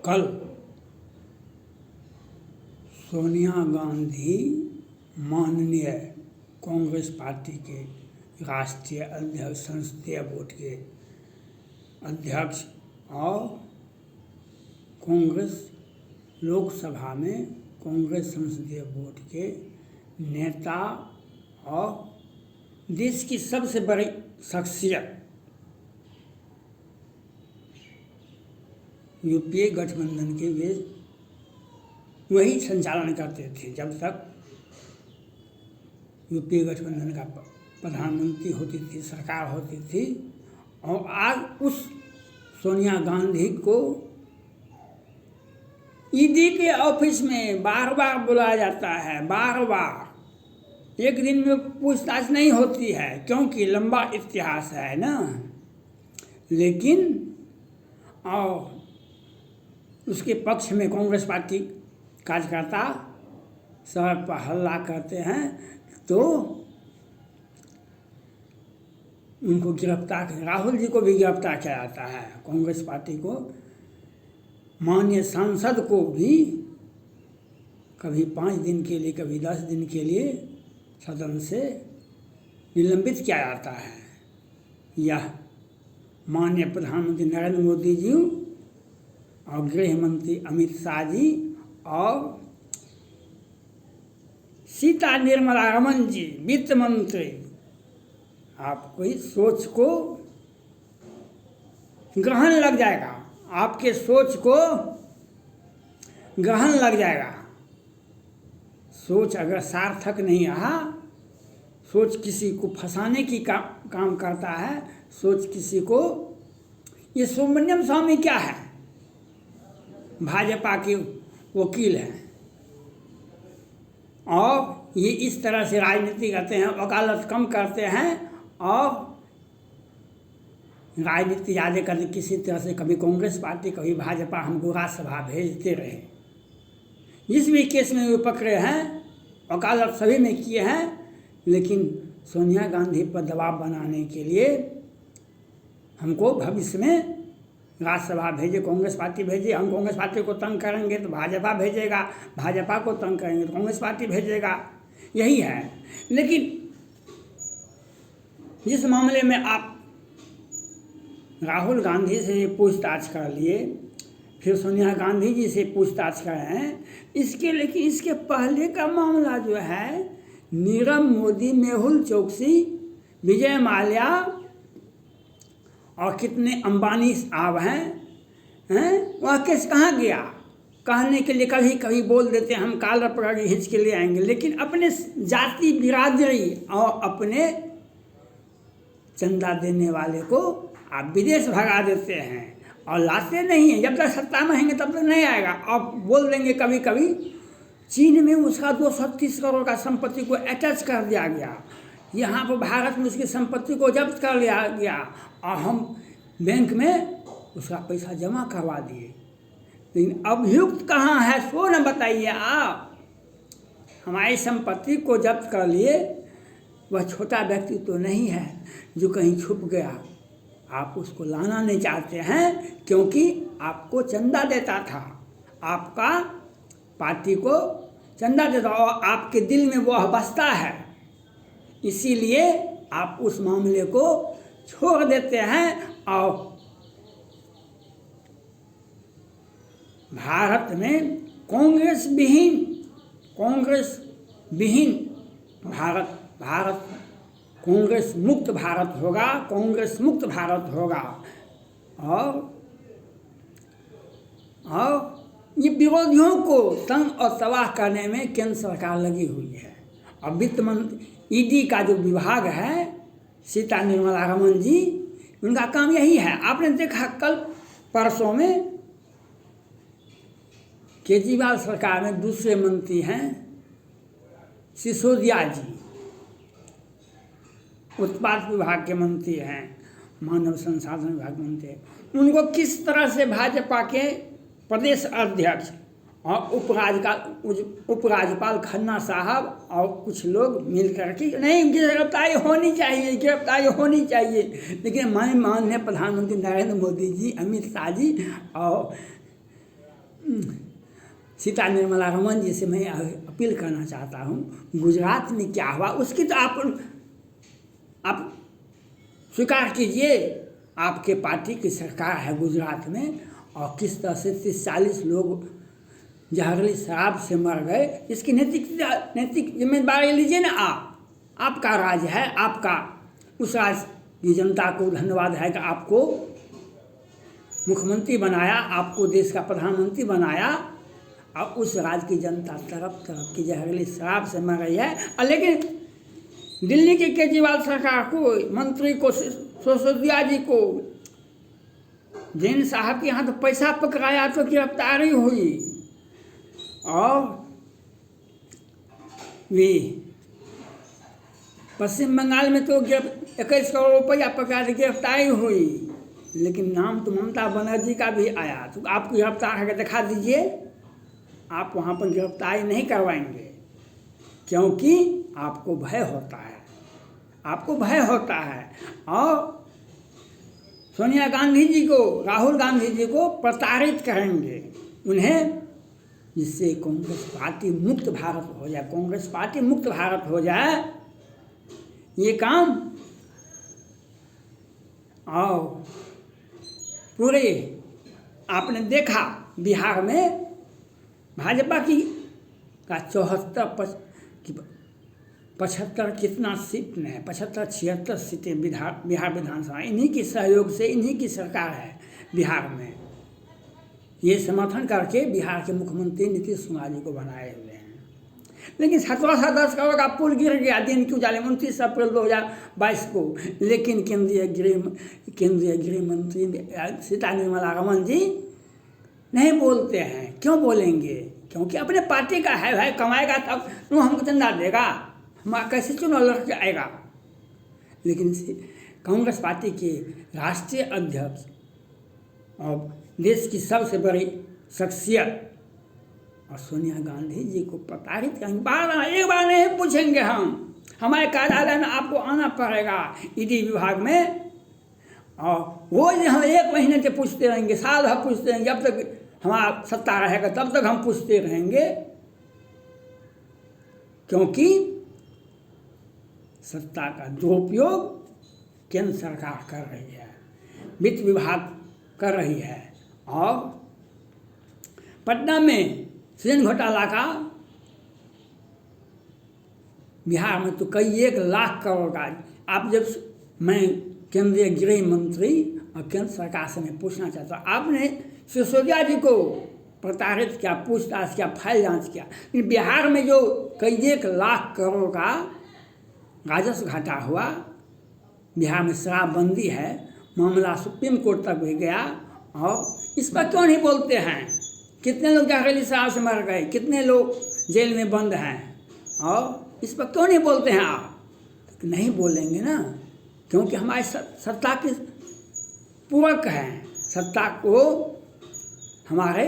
कल सोनिया गांधी माननीय कांग्रेस पार्टी के राष्ट्रीय अध्यक्ष, संसदीय बोर्ड के अध्यक्ष और कांग्रेस लोकसभा में कांग्रेस संसदीय बोर्ड के नेता और देश की सबसे बड़ी शख्सियत यूपीए गठबंधन के वे वही संचालन करते थे जब तक यूपीए गठबंधन का प्रधानमंत्री होती थी, सरकार होती थी। और आज उस सोनिया गांधी को ईडी के ऑफिस में बार बार बुलाया जाता है, बार बार। एक दिन में पूछताछ नहीं होती है क्योंकि लंबा इतिहास है ना। लेकिन और उसके पक्ष में कांग्रेस पार्टी कार्यकर्ता सड़क पर हल्ला करते हैं तो उनको गिरफ्तार, राहुल जी को भी गिरफ्तार किया जाता है। कांग्रेस पार्टी को माननीय सांसद को भी कभी 5 दिन के लिए, कभी 10 दिन के लिए सदन से निलंबित किया जाता है। यह माननीय प्रधानमंत्री नरेंद्र मोदी जी और गृह मंत्री अमित शाह जी और सीता निर्मला रमन जी वित्त मंत्री, आपको इस सोच को ग्रहण लग जाएगा, आपके सोच को ग्रहण लग जाएगा। सोच अगर सार्थक नहीं रहा, सोच किसी को फंसाने की काम करता है, सोच किसी को, ये सुब्रमण्यम स्वामी क्या है, भाजपा के वकील हैं और ये इस तरह से राजनीति करते हैं, वकालत कम करते हैं और राजनीति ज़्यादा करने किसी तरह से कभी कांग्रेस पार्टी कभी भाजपा हमको राज्यसभा भेजते रहे। जिस भी केस में वे पकड़े हैं, वकालत सभी में किए हैं, लेकिन सोनिया गांधी पर दबाव बनाने के लिए हमको भविष्य में राज्यसभा भेजे, कांग्रेस पार्टी भेजे। हम कांग्रेस पार्टी को तंग करेंगे तो भाजपा भेजेगा, भाजपा को तंग करेंगे तो कांग्रेस पार्टी भेजेगा, यही है। लेकिन जिस मामले में आप राहुल गांधी से पूछताछ कर लिए, फिर सोनिया गांधी जी से पूछताछ कर रहे हैं, लेकिन इसके पहले का मामला जो है, नीरव मोदी, मेहुल चोकसी, विजय माल्या और कितने अंबानी साहब हैं, वह केस कहाँ गया? कहने के लिए कभी कभी बोल देते हैं हम काल पकड़ के खींच के ले आएंगे, लेकिन अपने जाति बिरादरी और अपने चंदा देने वाले को आप विदेश भगा देते हैं और लाते नहीं हैं। जब तक सत्ता में रहेंगे तब तक नहीं आएगा। और बोल देंगे कभी कभी चीन में उसका 230 करोड़ का संपत्ति को अटैच कर दिया गया, यहाँ पर भारत में उसकी संपत्ति को जब्त कर लिया गया और हम बैंक में उसका पैसा जमा करवा दिए। लेकिन अभियुक्त कहाँ है सो न बताइए आप। हमारी संपत्ति को जब्त कर लिए, वह छोटा व्यक्ति तो नहीं है जो कहीं छुप गया। आप उसको लाना नहीं चाहते हैं क्योंकि आपको चंदा देता था, आपका पार्टी को चंदा देता और आपके दिल में वह बसता है, इसीलिए आप उस मामले को छोड़ देते हैं। और भारत में कांग्रेस विहीन भारत कांग्रेस मुक्त भारत होगा, कांग्रेस मुक्त भारत होगा। और ये विरोधियों को तंग और तबाह करने में केंद्र सरकार लगी हुई है। और वित्त मंत्री, ईडी का जो विभाग है, सीता निर्मला रमन जी, उनका काम यही है। आपने देखा कल परसों में केजरीवाल सरकार में दूसरे मंत्री हैं सिसोदिया जी, उत्पाद विभाग के मंत्री हैं, मानव संसाधन विभाग मंत्री। उनको किस तरह से भाजपा के प्रदेश अध्यक्ष और उपराज्यपाल खन्ना साहब और कुछ लोग मिल करके नहीं गिरफ्तारी होनी चाहिए, गिरफ्तारी होनी चाहिए। लेकिन मैं माननीय प्रधानमंत्री नरेंद्र मोदी जी, अमित शाह जी और सीता निर्मला रमन जी से मैं अपील करना चाहता हूँ, गुजरात में क्या हुआ उसकी तो आप स्वीकार कीजिए। आपके पार्टी की सरकार है गुजरात में, और किस तरह से 30-40 लोग जहरीली शराब से मर गए, इसकी नैतिक जिम्मेदारी लीजिए ना आपका राज है, आपका उस राज्य की जनता को धन्यवाद है कि आपको मुख्यमंत्री बनाया, आपको देश का प्रधानमंत्री बनाया, और उस राज्य की जनता तरफ तरफ की जहरीली शराब से मर रही है। लेकिन दिल्ली की केजरीवाल सरकार को, मंत्री को, सिसोदिया जी को, जैन साहब के यहाँ तो पैसा पकड़ाया तो गिरफ्तारी हुई, और वे पश्चिम बंगाल में तो 21 करोड़ रुपया पकड़ा के गिरफ्तारी हुई। लेकिन नाम तो ममता बनर्जी का भी आया, तो आपको गिरफ्तार करके दिखा दीजिए। आप वहाँ पर गिरफ्तारी नहीं करवाएंगे, क्योंकि आपको भय होता है, आपको भय होता है। और सोनिया गांधी जी को, राहुल गांधी जी को प्रताड़ित करेंगे उन्हें, जिससे कांग्रेस पार्टी मुक्त भारत हो जाए, कांग्रेस पार्टी मुक्त भारत हो जाए। ये काम और पूरे आपने देखा बिहार में भाजपा की का 75 कितना सीट में है, 75-76 सीटें बिहार विधानसभा, इन्हीं के सहयोग से, इन्हीं की सरकार है बिहार में। ये समर्थन करके बिहार के मुख्यमंत्री नीतीश कुमार जी को बनाए हुए हैं। लेकिन 10 करोड़ का पुल गिर गया दिन के उजाले 29 अप्रैल 2022 को। लेकिन केंद्रीय गृह मंत्री सीता निर्मला रमन जी नहीं बोलते हैं। क्यों बोलेंगे? क्योंकि अपने पार्टी का है भाई, कमाएगा तब वो हमको चंदा देगा, हम कैसे चुनाव लड़ के आएगा। लेकिन कांग्रेस पार्टी के राष्ट्रीय अध्यक्ष और देश की सबसे बड़ी शख्सियत और सोनिया गांधी जी को प्रताड़ित करेंगे। एक बार नहीं पूछेंगे हम, हमारे कार्यालय में आपको आना पड़ेगा ईडी विभाग में, और रोज हम 1 महीने से पूछते रहेंगे, साल भर पूछते रहेंगे, जब तक हमारा सत्ता रहेगा तब तक हम पूछते रहेंगे। क्योंकि सत्ता का दुरुपयोग केंद्र सरकार कर रही है, वित्त विभाग कर रही है। और पटना में सृजन घोटाला का बिहार में तो कई 1 लाख करोड़ का, आप जब मैं केंद्रीय गृह मंत्री और केंद्र सरकार से मैं पूछना चाहता हूँ, आपने सिसोदिया जी को प्रताड़ित किया, पूछताछ किया, फाइल जांच किया, लेकिन बिहार में जो कई 1 लाख करोड़ का राजस्व घाटा हुआ, बिहार में शराबबंदी है, मामला सुप्रीम कोर्ट तक भी गया, और इस पर क्यों नहीं बोलते हैं? कितने लोग जहरीली शराब से मर गए, कितने लोग जेल में बंद हैं, और इस पर क्यों नहीं बोलते हैं आप? तो नहीं बोलेंगे ना, क्योंकि हमारी सत्ता के पूरक हैं, सत्ता को हमारे,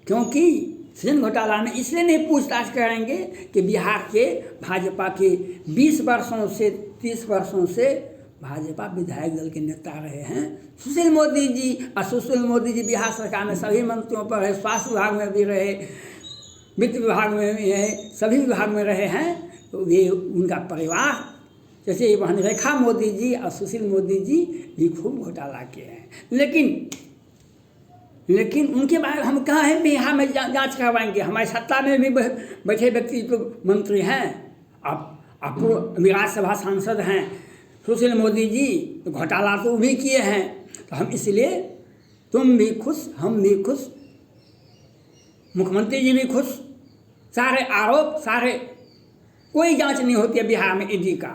क्योंकि सृजन घोटाला में इसलिए नहीं पूछताछ करेंगे कि बिहार के भाजपा के 20 वर्षों से 30 वर्षों से भाजपा विधायक दल के नेता रहे हैं सुशील मोदी जी, और सुशील मोदी जी बिहार सरकार में सभी मंत्रियों पर रहे, स्वास्थ्य विभाग में भी रहे, वित्त विभाग में भी रहे, सभी विभाग में रहे हैं। तो ये उनका परिवार, जैसे बहन रेखा मोदी जी और सुशील मोदी जी भी खूब घोटाला किए हैं। लेकिन उनके बारे में हम कहाँ हैं बिहार में जांच करवाएंगे? हमारी सत्ता में भी बैठे व्यक्ति तो मंत्री हैं, अब राज्यसभा सांसद हैं सुशील मोदी जी, तो घोटाला तो भी किए हैं। तो हम इसलिए, तुम भी खुश, हम भी खुश, मुख्यमंत्री जी भी खुश, सारे आरोप, सारे कोई जांच नहीं होती है बिहार में ईडी का,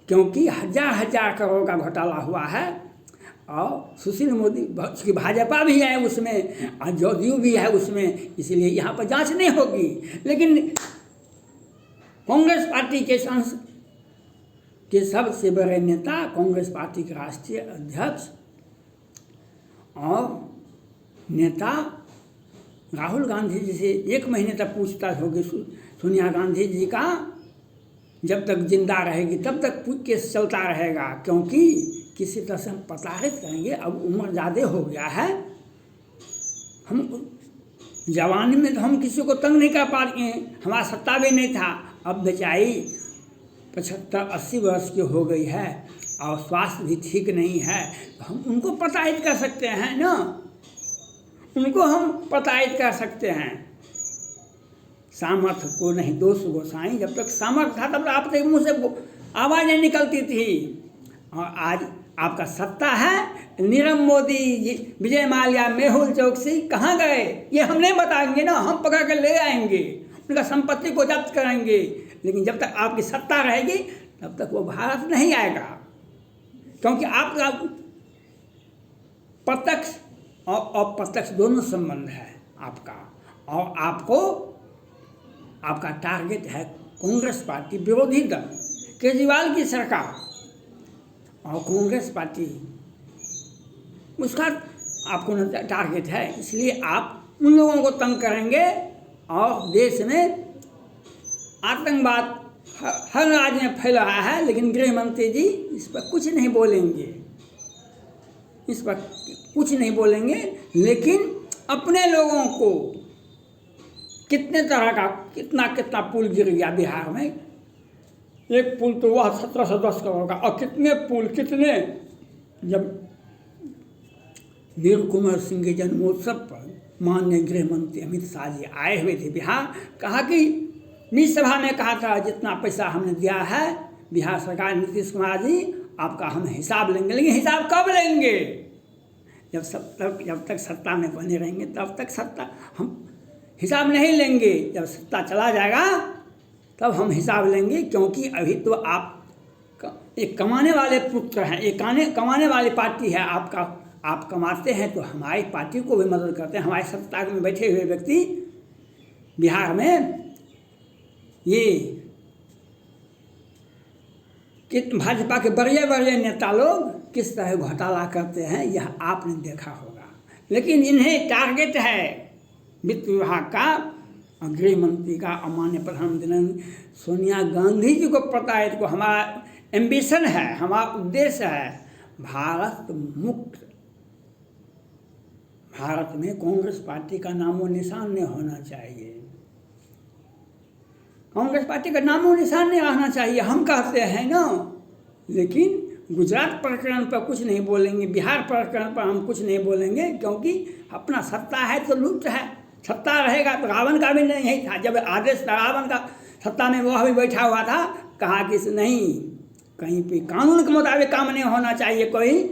क्योंकि हजार करोड़ का घोटाला हुआ है। और सुशील मोदी की भाजपा भी है उसमें, और जदयू भी है उसमें, इसलिए यहाँ पर जांच नहीं होगी। लेकिन कांग्रेस पार्टी के सबसे बड़े नेता, कांग्रेस पार्टी के राष्ट्रीय अध्यक्ष और नेता राहुल गांधी जी से 1 महीने तक पूछताछ होगी सोनिया गांधी जी का, जब तक जिंदा रहेगी तब तक केस चलता रहेगा, क्योंकि किसी तरह से हम प्रताड़ित करेंगे। अब उम्र ज़्यादा हो गया है, हम जवानी में तो हम किसी को तंग नहीं कर पाते हैं, हमारा सत्ता भी नहीं था। अब बेचारी 75-80 वर्ष की हो गई है और स्वास्थ्य भी ठीक नहीं है, तो हम उनको प्रताड़ित कर सकते हैं ना, उनको हम प्रताड़ित कर सकते हैं। सामर्थ्य को नहीं दोष गोसाई, जब तक सामर्थ्य था तब तक आप तक मुँह से आवाज़ें निकलती थी, और आज आपका सत्ता है। नीरव मोदी, विजय माल्या, मेहुल चौकसी कहाँ गए ये हम नहीं बताएंगे ना, हम पकड़ कर ले आएंगे, उनका संपत्ति को जब्त करेंगे। लेकिन जब तक आपकी सत्ता रहेगी तब तक वो भारत नहीं आएगा, क्योंकि आपका प्रत्यक्ष और अप्रत्यक्ष दोनों संबंध है आपका, और आपका टारगेट है कांग्रेस पार्टी, विरोधी दल, केजरीवाल की सरकार और कांग्रेस पार्टी, उसका आपको टारगेट है। इसलिए आप उन लोगों को तंग करेंगे, और देश में आतंकवाद हर राज्य में फैल रहा है, लेकिन गृह मंत्री जी इस पर कुछ नहीं बोलेंगे, इस पर कुछ नहीं बोलेंगे। लेकिन अपने लोगों को कितने तरह का कितना पुल गिर गया बिहार में, एक पुल तो वह 1710 करोड़ का, और कितने पुल कितने। जब वीर कुंवर सिंह के जन्मोत्सव पर माननीय गृह मंत्री अमित शाह जी आए हुए थे बिहार, कहा कि निज सभा में कहा था जितना पैसा हमने दिया है बिहार सरकार, नीतीश कुमार जी आपका हम हिसाब लेंगे। लेकिन हिसाब कब लेंगे? जब तक सत्ता में बने रहेंगे तब तक सत्ता हम हिसाब नहीं लेंगे, जब सत्ता चला जाएगा तब हम हिसाब लेंगे। क्योंकि अभी तो आप एक कमाने वाले पुत्र हैं, एक कमाने वाली पार्टी है आपका, आप कमाते हैं तो हमारी पार्टी को भी मदद करते हैं। हमारे सत्ता में बैठे हुए व्यक्ति बिहार में ये भाजपा के बड़े बड़े नेता लोग किस तरह घोटाला करते हैं यह आपने देखा होगा। लेकिन इन्हें टारगेट है वित्त विभाग का और गृह मंत्री का और माननीय प्रधानमंत्री सोनिया गांधी जी को प्रताड़ित को। हमारा एम्बिशन है, हमारा उद्देश्य है भारत मुक्त, भारत में कांग्रेस पार्टी का नामो निशान नहीं होना चाहिए, कांग्रेस पार्टी का नामो निशान नहीं रहना चाहिए, हम कहते हैं ना। लेकिन गुजरात प्रकरण पर कुछ नहीं बोलेंगे, बिहार प्रकरण पर हम कुछ नहीं बोलेंगे, क्योंकि अपना सत्ता है तो लुप्त है, सत्ता रहेगा। तो रावण का भी नहीं था, जब आदेश था रावण का सत्ता में वह भी बैठा हुआ था, कहा कि नहीं कहीं पे कानून के मुताबिक काम नहीं होना चाहिए, कोई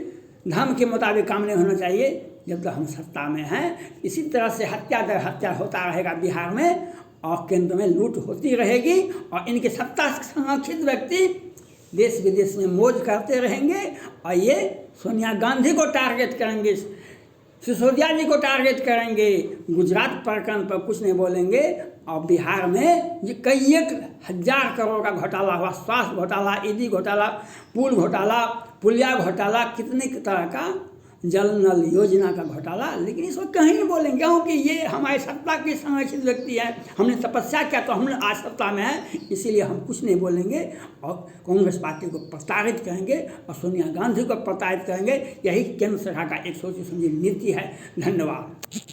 धर्म के मुताबिक काम नहीं होना चाहिए। जब तक हम सत्ता में हैं इसी तरह से हत्या दर हत्या होता रहेगा बिहार में, और केंद्र में लूट होती रहेगी, और इनके सत्ता संरक्षित व्यक्ति देश विदेश में मौज करते रहेंगे। और ये सोनिया गांधी को टारगेट करेंगे, सिसोदिया जी को टारगेट करेंगे, गुजरात प्रकरण पर कुछ नहीं बोलेंगे। और बिहार में ये कई 1,000 करोड़ का घोटाला हुआ, स्वास्थ्य घोटाला, ईडी घोटाला, पुल घोटाला, पुलिया घोटाला, कितने तरह का जल नल योजना का घोटाला, लेकिन इसको कहीं नहीं बोलेंगे, क्योंकि ये हमारे सत्ता के संरक्षित व्यक्ति हैं। हमने तपस्या किया तो हमने आज सत्ता में है, इसीलिए हम कुछ नहीं बोलेंगे और कांग्रेस पार्टी को प्रताड़ित करेंगे और सोनिया गांधी को प्रताड़ित करेंगे। यही केंद्र सरकार का एक सोची समझी नीति है। धन्यवाद।